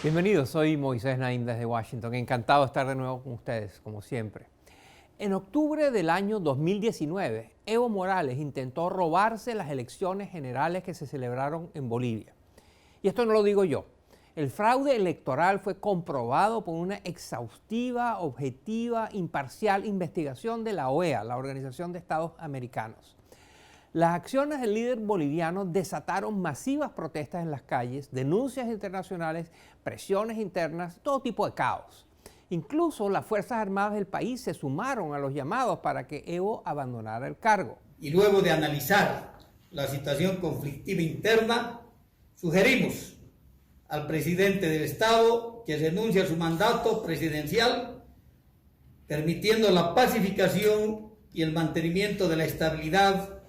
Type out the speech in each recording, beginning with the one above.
Bienvenidos, soy Moisés Naim desde Washington. Encantado de estar de nuevo con ustedes, como siempre. En octubre del año 2019, Evo Morales intentó robarse las elecciones generales que se celebraron en Bolivia. Y esto no lo digo yo. El fraude electoral fue comprobado por una exhaustiva, objetiva, imparcial investigación de la OEA, la Organización de Estados Americanos. Las acciones del líder boliviano desataron masivas protestas en las calles, denuncias internacionales, presiones internas, todo tipo de caos. Incluso las Fuerzas Armadas del país se sumaron a los llamados para que Evo abandonara el cargo. Y luego de analizar la situación conflictiva interna, sugerimos al presidente del Estado que renuncie a su mandato presidencial, permitiendo la pacificación y el mantenimiento de la estabilidad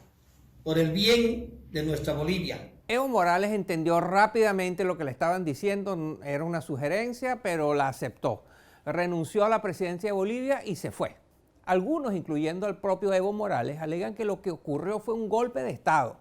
por el bien de nuestra Bolivia. Evo Morales entendió rápidamente lo que le estaban diciendo, era una sugerencia, pero la aceptó. Renunció a la presidencia de Bolivia y se fue. Algunos, incluyendo al propio Evo Morales, alegan que lo que ocurrió fue un golpe de Estado.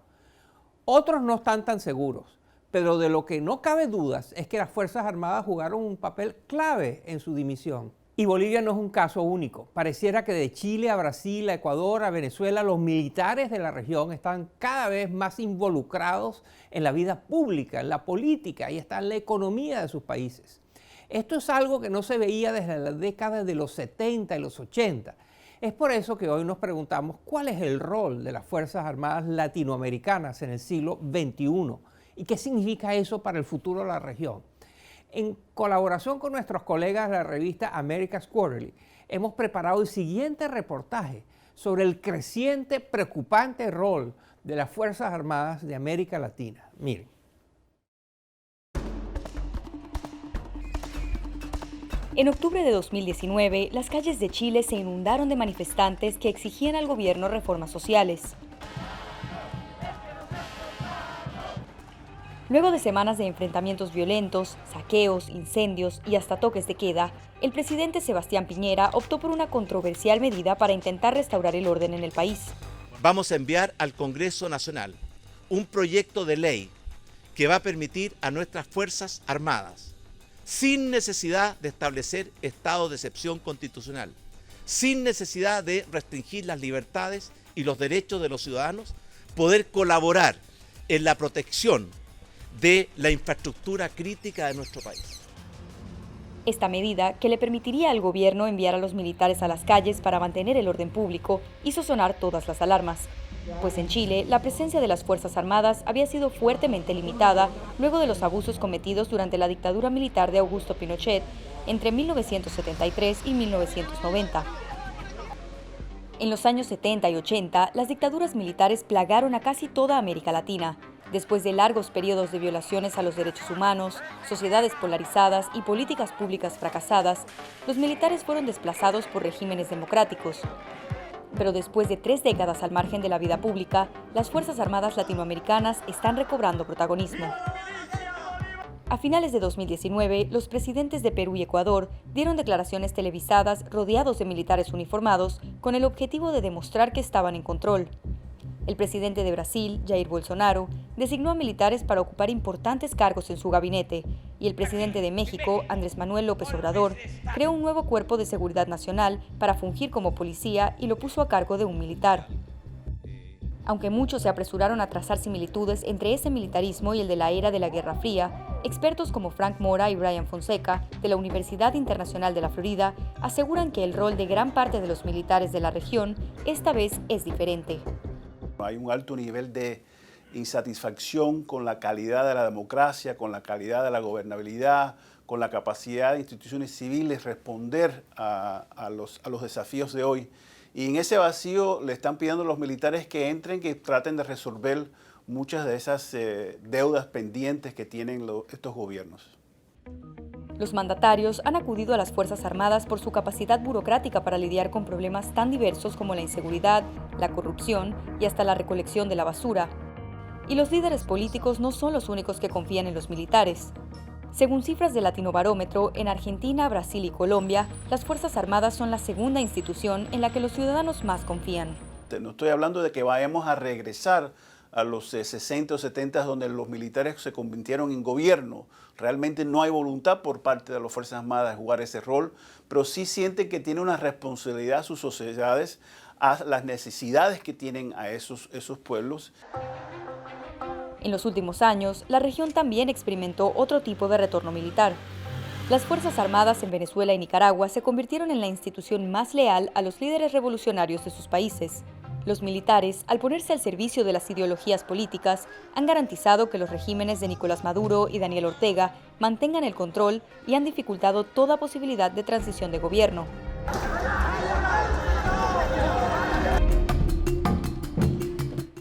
Otros no están tan seguros, pero de lo que no cabe dudas es que las Fuerzas Armadas jugaron un papel clave en su dimisión. Y Bolivia no es un caso único. Pareciera que de Chile a Brasil, a Ecuador, a Venezuela, los militares de la región están cada vez más involucrados en la vida pública, en la política y hasta en la economía de sus países. Esto es algo que no se veía desde la década de los 70 y los 80. Es por eso que hoy nos preguntamos cuál es el rol de las Fuerzas Armadas latinoamericanas en el siglo XXI y qué significa eso para el futuro de la región. En colaboración con nuestros colegas de la revista America's Quarterly, hemos preparado el siguiente reportaje sobre el creciente, preocupante rol de las Fuerzas Armadas de América Latina. Miren. En octubre de 2019, las calles de Chile se inundaron de manifestantes que exigían al gobierno reformas sociales. Luego de semanas de enfrentamientos violentos, saqueos, incendios y hasta toques de queda, el presidente Sebastián Piñera optó por una controversial medida para intentar restaurar el orden en el país. Vamos a enviar al Congreso Nacional un proyecto de ley que va a permitir a nuestras Fuerzas Armadas, sin necesidad de establecer estado de excepción constitucional, sin necesidad de restringir las libertades y los derechos de los ciudadanos, poder colaborar en la protección de la infraestructura crítica de nuestro país. Esta medida, que le permitiría al gobierno enviar a los militares a las calles para mantener el orden público, hizo sonar todas las alarmas. Pues en Chile, la presencia de las Fuerzas Armadas había sido fuertemente limitada luego de los abusos cometidos durante la dictadura militar de Augusto Pinochet entre 1973 y 1990. En los años 70 y 80, las dictaduras militares plagaron a casi toda América Latina. Después de largos periodos de violaciones a los derechos humanos, sociedades polarizadas y políticas públicas fracasadas, los militares fueron desplazados por regímenes democráticos. Pero después de 3 décadas al margen de la vida pública, las Fuerzas Armadas latinoamericanas están recobrando protagonismo. A finales de 2019, los presidentes de Perú y Ecuador dieron declaraciones televisadas rodeados de militares uniformados con el objetivo de demostrar que estaban en control. El presidente de Brasil, Jair Bolsonaro, designó a militares para ocupar importantes cargos en su gabinete y el presidente de México, Andrés Manuel López Obrador, creó un nuevo cuerpo de seguridad nacional para fungir como policía y lo puso a cargo de un militar. Aunque muchos se apresuraron a trazar similitudes entre ese militarismo y el de la era de la Guerra Fría, expertos como Frank Mora y Brian Fonseca, de la Universidad Internacional de la Florida, aseguran que el rol de gran parte de los militares de la región esta vez es diferente. Hay un alto nivel de insatisfacción con la calidad de la democracia, con la calidad de la gobernabilidad, con la capacidad de instituciones civiles responder a los desafíos de hoy. Y en ese vacío le están pidiendo a los militares que entren, que traten de resolver muchas de esas deudas pendientes que tienen estos gobiernos. Los mandatarios han acudido a las Fuerzas Armadas por su capacidad burocrática para lidiar con problemas tan diversos como la inseguridad, la corrupción y hasta la recolección de la basura. Y los líderes políticos no son los únicos que confían en los militares. Según cifras del Latinobarómetro, en Argentina, Brasil y Colombia, las Fuerzas Armadas son la segunda institución en la que los ciudadanos más confían. No estoy hablando de que vayamos a regresar a los 60 o 70, donde los militares se convirtieron en gobierno. Realmente no hay voluntad por parte de las Fuerzas Armadas de jugar ese rol, pero sí sienten que tiene una responsabilidad a sus sociedades, a las necesidades que tienen a esos pueblos. En los últimos años, la región también experimentó otro tipo de retorno militar. Las Fuerzas Armadas en Venezuela y Nicaragua se convirtieron en la institución más leal a los líderes revolucionarios de sus países. Los militares, al ponerse al servicio de las ideologías políticas, han garantizado que los regímenes de Nicolás Maduro y Daniel Ortega mantengan el control y han dificultado toda posibilidad de transición de gobierno.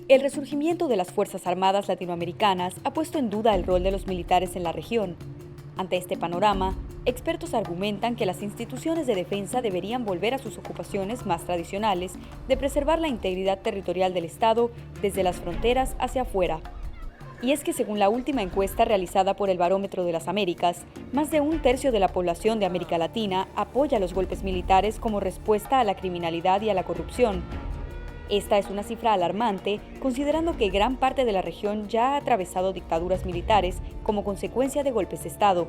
El resurgimiento de las Fuerzas Armadas latinoamericanas ha puesto en duda el rol de los militares en la región. Ante este panorama, expertos argumentan que las instituciones de defensa deberían volver a sus ocupaciones más tradicionales de preservar la integridad territorial del Estado desde las fronteras hacia afuera. Y es que según la última encuesta realizada por el Barómetro de las Américas, más de un tercio de la población de América Latina apoya los golpes militares como respuesta a la criminalidad y a la corrupción. Esta es una cifra alarmante, considerando que gran parte de la región ya ha atravesado dictaduras militares como consecuencia de golpes de Estado.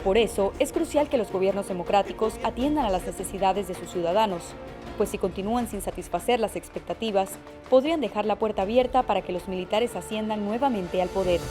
Por eso, es crucial que los gobiernos democráticos atiendan a las necesidades de sus ciudadanos, pues si continúan sin satisfacer las expectativas, podrían dejar la puerta abierta para que los militares asciendan nuevamente al poder.